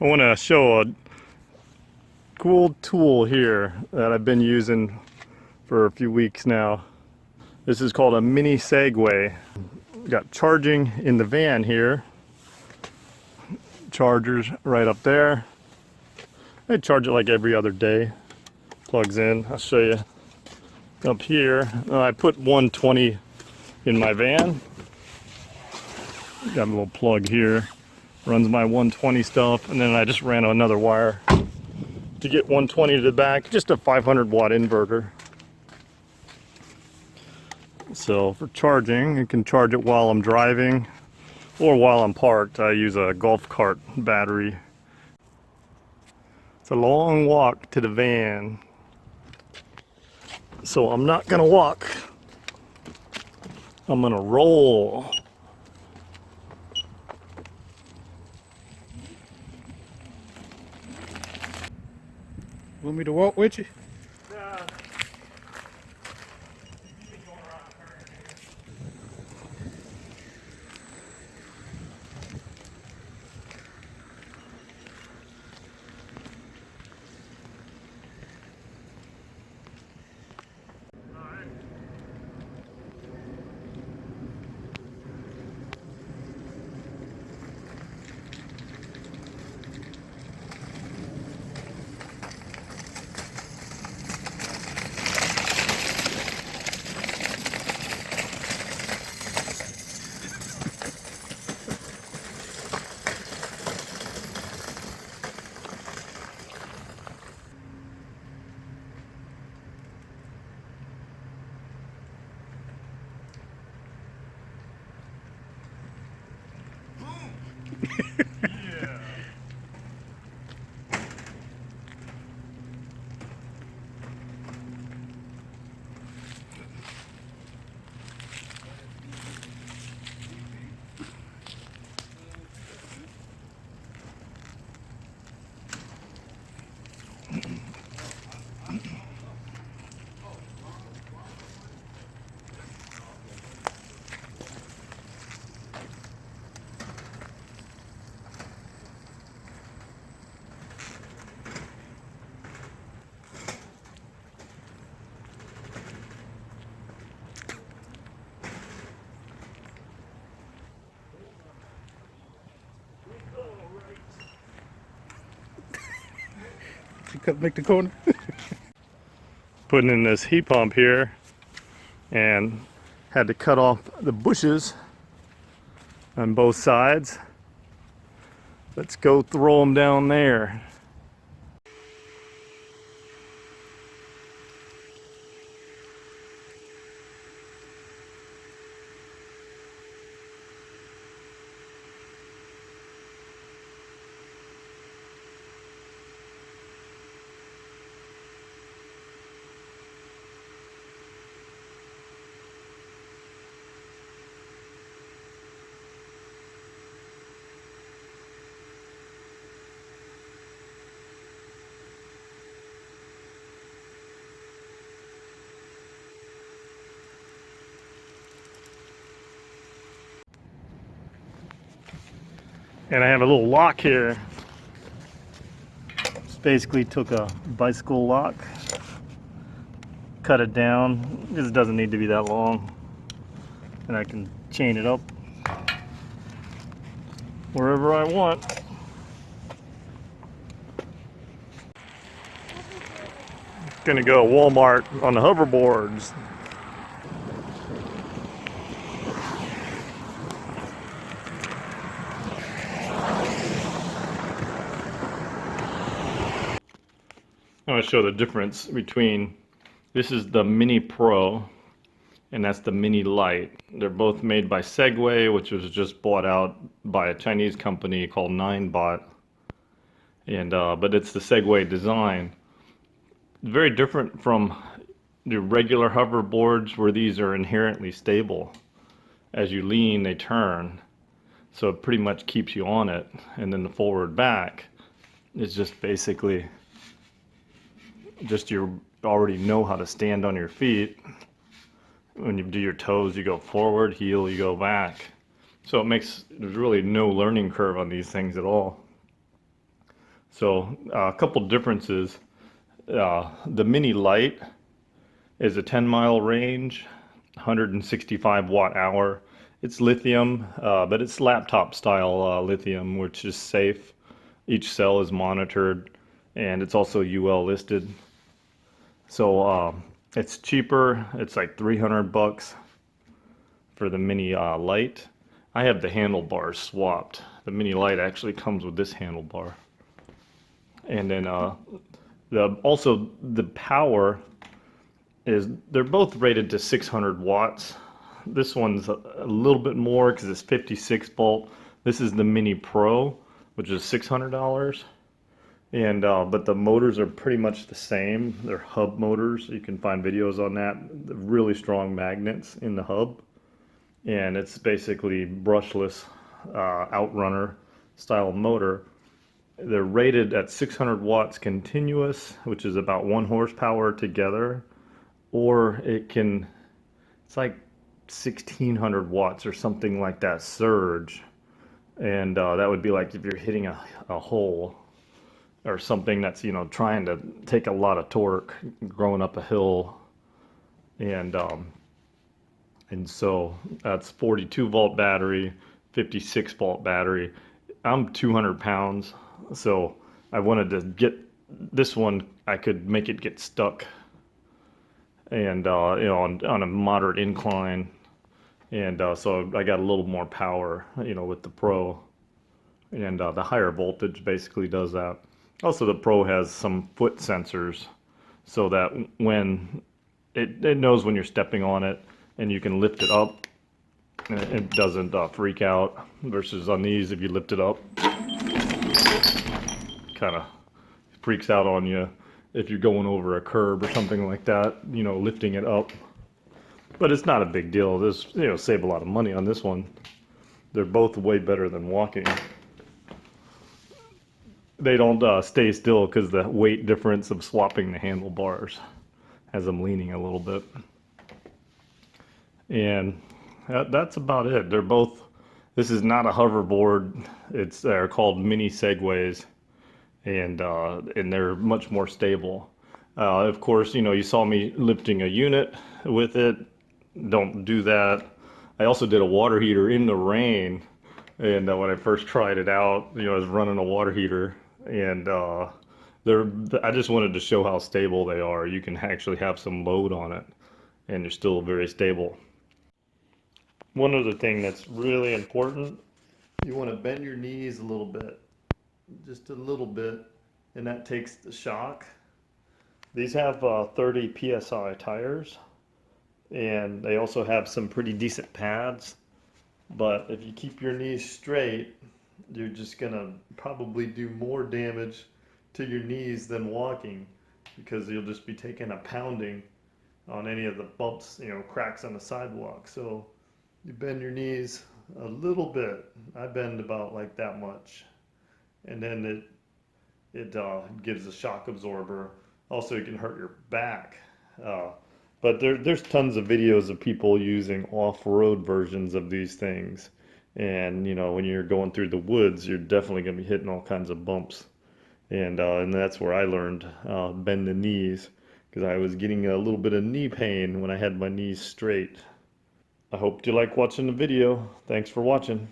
I want to show a cool tool here that I've been using for a few weeks now. This is called a mini Segway. Got charging in the van here. Chargers right up there. I charge it like every other day. Plugs in. I'll show you up here. I put 120 in my van. Got a little plug here. Runs my 120 stuff, and then I just ran another wire to get 120 to the back. Just a 500 watt inverter. So for charging, you can charge it while I'm driving or while I'm parked. I use a golf cart battery. It's a long walk to the van, so I'm not gonna walk. I'm gonna roll. Want me to walk with you? Yeah. You could make the corner. Putting in this heat pump here, and had to cut off the bushes on both sides. Let's go throw them down there. And I have a little lock here. Just basically took a bicycle lock, cut it down. This doesn't need to be that long. And I can chain it up wherever I want. Gonna go Walmart on the hoverboards. I want to show the difference between, this is the MiniPro and that's the MiniLite. They're both made by Segway, which was just bought out by a Chinese company called Ninebot. And but it's the Segway design. Very different from the regular hoverboards where these are inherently stable. As you lean, they turn. So it pretty much keeps you on it. And then the forward back is just basically just you already know how to stand on your feet. When you do your toes, you go forward, heel, you go back. So it makes, there's really no learning curve on these things at all. So a couple differences. The MiniLite is a 10-mile range, 165 watt hour. It's lithium, but it's laptop style lithium, which is safe. Each cell is monitored, and it's also UL listed. So it's cheaper. It's like 300 bucks for the MiniLite. I have the handlebars swapped. The MiniLite actually comes with this handlebar. And then also the power is, they're both rated to 600 watts. This one's a little bit more because it's 56 volt. This is the MiniPro, which is $600. And but the motors are pretty much the same. They're hub motors. You can find videos on that. They're really strong magnets in the hub, and it's basically brushless outrunner style motor. They're rated at 600 watts continuous, which is about 1 horsepower together, or it's like 1600 watts or something like that surge, and that would be like if you're hitting a hole or something that's, you know, trying to take a lot of torque growing up a hill. And so that's 42 volt battery, 56 volt battery. I'm 200 pounds, so I wanted to get this one. I could make it get stuck, and you know, on a moderate incline, and so I got a little more power, you know, with the Pro, and the higher voltage basically does that. Also, the Pro has some foot sensors, so that when it knows when you're stepping on it, and you can lift it up, and it doesn't freak out. Versus on these, if you lift it up, kind of freaks out on you if you're going over a curb or something like that, you know, lifting it up. But it's not a big deal. This, you know, save a lot of money on this one. They're both way better than walking. They don't stay still because the weight difference of swapping the handlebars has them leaning a little bit. And that's about it. They're both, this is not a hoverboard. They're called mini Segways, and they're much more stable. Of course, you know, you saw me lifting a unit with it. Don't do that. I also did a water heater in the rain, and when I first tried it out, you know, I was running a water heater, and I just wanted to show how stable they are. You can actually have some load on it, and they're still very stable. One other thing that's really important, you want to bend your knees a little bit, just a little bit, and that takes the shock. These have 30 psi tires, and they also have some pretty decent pads. But if you keep your knees straight, you're just gonna probably do more damage to your knees than walking, because you'll just be taking a pounding on any of the bumps, you know, cracks on the sidewalk. So you bend your knees a little bit. I bend about like that much, and then it gives a shock absorber. Also, it can hurt your back. But there's tons of videos of people using off-road versions of these things. And, you know, when you're going through the woods, you're definitely going to be hitting all kinds of bumps. And that's where I learned bend the knees, because I was getting a little bit of knee pain when I had my knees straight. I hope you like watching the video. Thanks for watching.